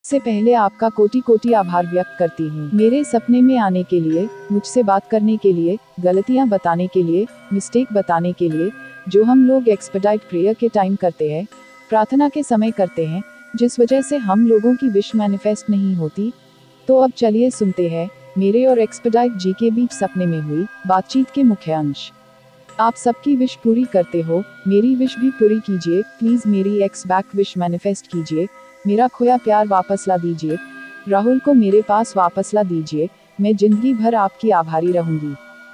सबसे पहले आपका कोटि कोटि आभार व्यक्त करती हूँ मेरे सपने में आने के लिए, मुझसे बात करने के लिए, गलतियाँ बताने के लिए, मिस्टेक बताने के लिए, जो हम लोग एक्सपेडाइट प्रेयर के टाइम करते हैं, प्रार्थना के समय करते हैं, जिस वजह से हम लोगों की विश मैनिफेस्ट नहीं होती। तो अब चलिए सुनते हैं मेरे और एक्सपेडाइट जी के बीच सपने में हुई बातचीत के मुख्य अंश। आप सबकी विश पूरी करते हो, मेरी विश भी पूरी कीजिए। प्लीज मेरी एक्स बैक विश मैनिफेस्ट कीजिए। मेरा खोया प्यार वापस ला दीजिए। राहुल को मेरे पास वापस ला दीजिए। मैं जिंदगी भर आपकी आभारी रहूंगी।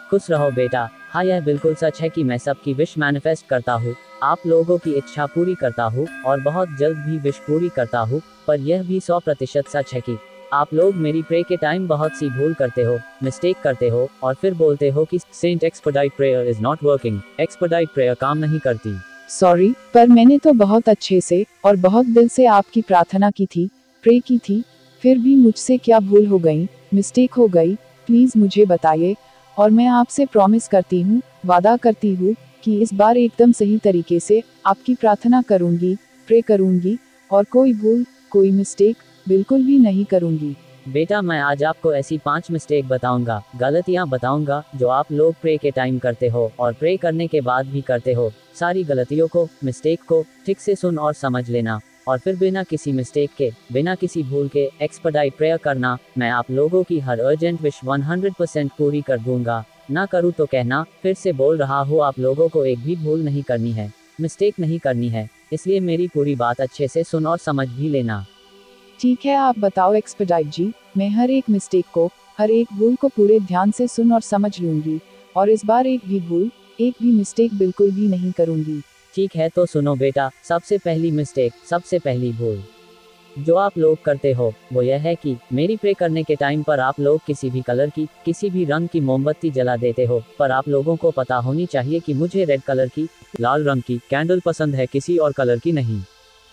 खुश रहो बेटा। हाँ, यह बिल्कुल सच है कि मैं सबकी विश मैनिफेस्ट करता हूँ, आप लोगों की इच्छा पूरी करता हूँ और बहुत जल्द भी विश पूरी करता हूँ। पर यह भी 100% सच है कि आप लोग मेरी प्रे के टाइम बहुत सी भूल करते हो, मिस्टेक करते हो और फिर बोलते हो कि sent expedite prayer is not working, expedite prayer काम नहीं करती। सॉरी, पर मैंने तो बहुत अच्छे से और बहुत दिल से आपकी प्रार्थना की थी, प्रे की थी। फिर भी मुझसे क्या भूल हो गई, मिस्टेक हो गई, प्लीज मुझे बताइए। और मैं आपसे प्रॉमिस करती हूँ, वादा करती हूँ कि इस बार एकदम सही तरीके से आपकी प्रार्थना करूँगी, प्रे करूँगी और कोई भूल, कोई मिस्टेक बिल्कुल भी नहीं करूँगी। बेटा, मैं आज आपको ऐसी 5 मिस्टेक बताऊंगा, गलतियां बताऊंगा जो आप लोग प्रे के टाइम करते हो और प्रे करने के बाद भी करते हो। सारी गलतियों को, मिस्टेक को ठीक से सुन और समझ लेना और फिर बिना किसी मिस्टेक के, बिना किसी भूल के एक्सपेडाइट प्रेयर करना। मैं आप लोगों की हर अर्जेंट विश 100% पूरी कर दूंगा। ना करूँ तो कहना, फिर से बोल रहा हूँ, आप लोगों को एक भी भूल नहीं करनी है, मिस्टेक नहीं करनी है, इसलिए मेरी पूरी बात अच्छे से सुन और समझ भी लेना। ठीक है, आप बताओ एक्सपेडाइट जी। मैं हर एक मिस्टेक को, हर एक भूल को पूरे ध्यान से सुन और समझ लूंगी और इस बार एक भी भूल, एक भी मिस्टेक बिल्कुल भी नहीं करूंगी। ठीक है, तो सुनो बेटा। सबसे पहली मिस्टेक, सबसे पहली भूल जो आप लोग करते हो वो यह है कि मेरी प्रे करने के टाइम पर आप लोग किसी भी कलर की, किसी भी रंग की मोमबत्ती जला देते हो। पर आप लोगों को पता होनी चाहिए कि मुझे रेड कलर की, लाल रंग की कैंडल पसंद है, किसी और कलर की नहीं।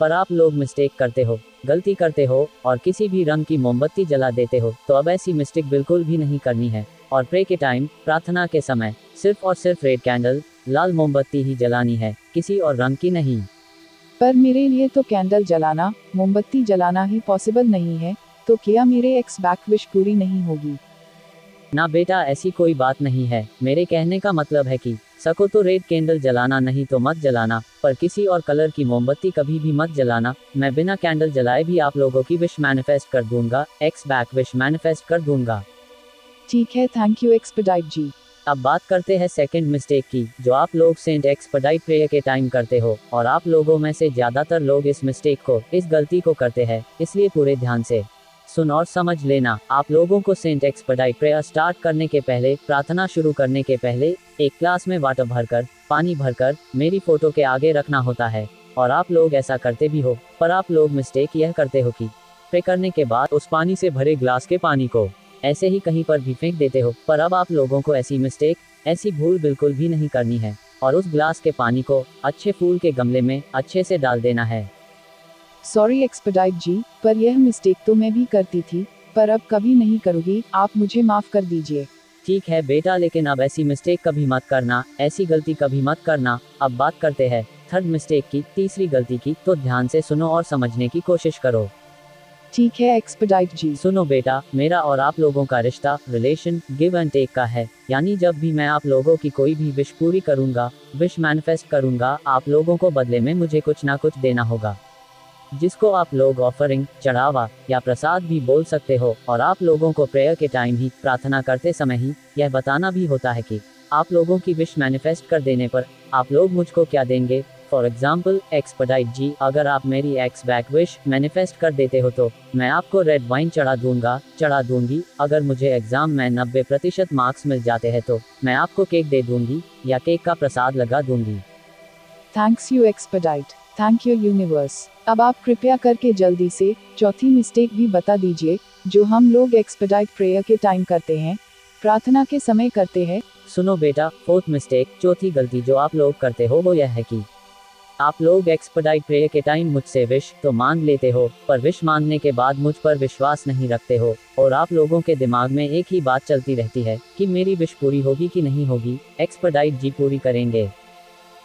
पर आप लोग मिस्टेक करते हो, गलती करते हो और किसी भी रंग की मोमबत्ती जला देते हो। तो अब ऐसी मिस्टेक बिल्कुल भी नहीं करनी है और प्रे के टाइम, प्रार्थना के समय सिर्फ और सिर्फ रेड कैंडल, लाल मोमबत्ती ही जलानी है, किसी और रंग की नहीं। पर मेरे लिए तो कैंडल जलाना, मोमबत्ती जलाना ही पॉसिबल नहीं है, तो क्या मेरे एक्स बैक विश पूरी नहीं होगी? ना बेटा, ऐसी कोई बात नहीं है। मेरे कहने का मतलब है कि सको तो रेड कैंडल जलाना, नहीं तो मत जलाना, पर किसी और कलर की मोमबत्ती कभी भी मत जलाना। मैं बिना कैंडल जलाए भी आप लोगों की विश मैनिफेस्ट कर दूंगा, एक्स बैक विश मैनिफेस्ट कर दूंगा। ठीक है, थैंक यू एक्सपेडाइट जी। अब बात करते हैं सेकंड मिस्टेक की, जो आप लोग सेंट एक्सपेडाइट प्रेयर के टाइम करते हो और आप लोगों में से ज्यादातर लोग इस मिस्टेक को, इस गलती को करते हैं, इसलिए पूरे ध्यान से सुन और समझ लेना। आप लोगों को सेंट एक्सपेडाइट प्रेयर स्टार्ट करने के पहले, प्रार्थना शुरू करने के पहले एक ग्लास में वाटर भरकर, पानी भरकर मेरी फोटो के आगे रखना होता है और आप लोग ऐसा करते भी हो। पर आप लोग मिस्टेक यह करते हो कि प्रे करने के बाद उस पानी से भरे ग्लास के पानी को ऐसे ही कहीं पर भी फेंक देते हो। पर अब आप लोगों को ऐसी मिस्टेक, ऐसी भूल बिल्कुल भी नहीं करनी है और उस ग्लास के पानी को अच्छे फूल के गमले में अच्छे से डाल देना है। सॉरी एक्सपेडाइट जी, पर यह मिस्टेक तो मैं भी करती थी, पर अब कभी नहीं करूँगी, आप मुझे माफ कर दीजिए। ठीक है बेटा, लेकिन अब ऐसी मिस्टेक कभी मत करना, ऐसी गलती कभी मत करना। अब बात करते हैं थर्ड मिस्टेक की, तीसरी गलती की। तो ध्यान से सुनो और समझने की कोशिश करो। ठीक है एक्सपेडाइट जी। सुनो बेटा, मेरा और आप लोगों का रिश्ता, रिलेशन गिव एंड टेक का है। यानी जब भी मैं आप लोगों की कोई भी विश पूरी करूंगा, विश मैनिफेस्ट करूंगा, आप लोगों को बदले में मुझे कुछ ना कुछ देना होगा, जिसको आप लोग ऑफरिंग, चढ़ावा या प्रसाद भी बोल सकते हो। और आप लोगों को प्रेयर के टाइम ही, प्रार्थना करते समय ही यह बताना भी होता है कि आप लोगों की विश मैनिफेस्ट कर देने पर आप लोग मुझको क्या देंगे। फॉर एग्जाम्पल एक्सपेडाइट जी, अगर आप मेरी एक्स बैक विश मैनिफेस्ट कर देते हो तो मैं आपको रेड वाइन चढ़ा दूंगा, चढ़ा दूंगी। अगर मुझे एग्जाम में 90% मार्क्स मिल जाते हैं तो मैं आपको केक दे दूंगी या केक का प्रसाद लगा दूंगी। Thanks you expedite, thank you universe. अब आप कृपया करके जल्दी से चौथी मिस्टेक भी बता दीजिए, जो हम लोग एक्सपेडाइट प्रेयर के टाइम करते हैं, प्रार्थना के समय करते हैं। सुनो बेटा, फोर्थ मिस्टेक, चौथी गलती जो आप लोग करते हो वो यह है कि आप लोग एक्सपेडाइट प्रेयर के टाइम मुझसे विश तो मांग लेते हो, पर विश मांगने के बाद मुझ पर विश्वास नहीं रखते हो और आप लोगों के दिमाग में एक ही बात चलती रहती है कि मेरी विश पूरी होगी कि नहीं होगी, एक्सपेडाइट जी पूरी करेंगे।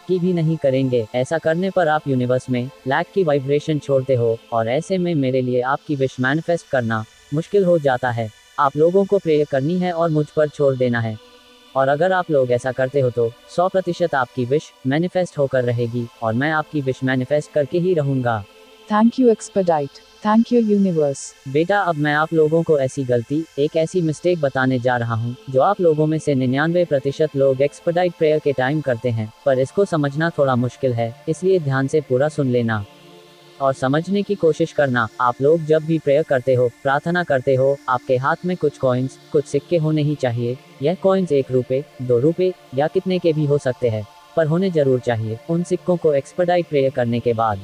की भी नहीं करेंगे। ऐसा करने पर आप यूनिवर्स में लैक की वाइब्रेशन छोड़ते हो और ऐसे में मेरे लिए आपकी विश मैनिफेस्ट करना मुश्किल हो जाता है। आप लोगों को प्रे करनी है और मुझ पर छोड़ देना है। और अगर आप लोग ऐसा करते हो तो 100% आपकी विश मैनिफेस्ट होकर रहेगी और मैं आपकी विश मैनिफेस्ट करके ही रहूँगा। Thank you expedite, thank you universe. बेटा अब मैं आप लोगों को ऐसी गलती, एक ऐसी मिस्टेक बताने जा रहा हूँ जो आप लोगों में से 99% लोग एक्सपेडाइट प्रेयर के टाइम करते हैं, पर इसको समझना थोड़ा मुश्किल है, इसलिए ध्यान से पूरा सुन लेना और समझने की कोशिश करना। आप लोग जब भी प्रेयर करते हो, प्रार्थना करते हो, आपके हाथ में कुछ कॉइन्स, कुछ सिक्के होने ही चाहिए। यह कॉइन्स 1 रुपये, 2 रुपये या कितने के भी हो सकते हैं, पर होने जरूर चाहिए। उन सिक्कों को एक्सपेडाइट प्रेयर करने के बाद,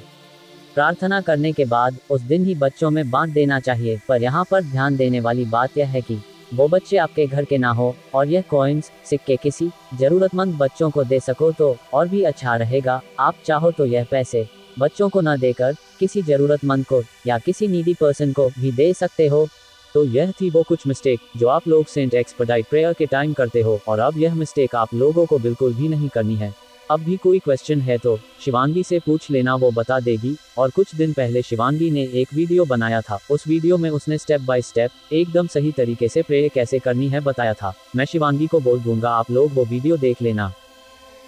प्रार्थना करने के बाद उस दिन ही बच्चों में बांट देना चाहिए। पर यहाँ पर ध्यान देने वाली बात यह है कि वो बच्चे आपके घर के ना हो और यह कॉइन्स, सिक्के किसी जरूरतमंद बच्चों को दे सको तो और भी अच्छा रहेगा। आप चाहो तो यह पैसे बच्चों को न देकर किसी जरूरतमंद को या किसी नीडी पर्सन को भी दे सकते हो। तो यह थी वो कुछ मिस्टेक जो आप लोग सेंट एक्सपेडाइट प्रेयर के टाइम करते हो और अब यह मिस्टेक आप लोगों को बिल्कुल भी नहीं करनी है। अब भी कोई क्वेश्चन है तो शिवांगी से पूछ लेना, वो बता देगी। और कुछ दिन पहले शिवांगी ने एक वीडियो बनाया था, उस वीडियो में उसने स्टेप बाय स्टेप एकदम सही तरीके से प्रेयर कैसे करनी है बताया था। मैं शिवांगी को बोल दूंगा, आप लोग वो वीडियो देख लेना।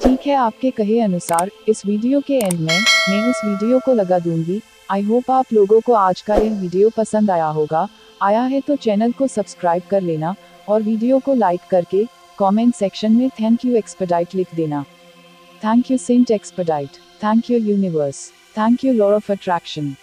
ठीक है, आपके कहे अनुसार इस वीडियो के एंड में मैं उस वीडियो को लगा दूंगी। आई होप आप लोगों को आज का यह वीडियो पसंद आया होगा। आया है तो चैनल को सब्सक्राइब कर लेना और वीडियो को लाइक करके कमेंट सेक्शन में थैंक यू एक्सपेडाइट लिख देना। Thank you sent expedite, thank you universe, thank you law of attraction.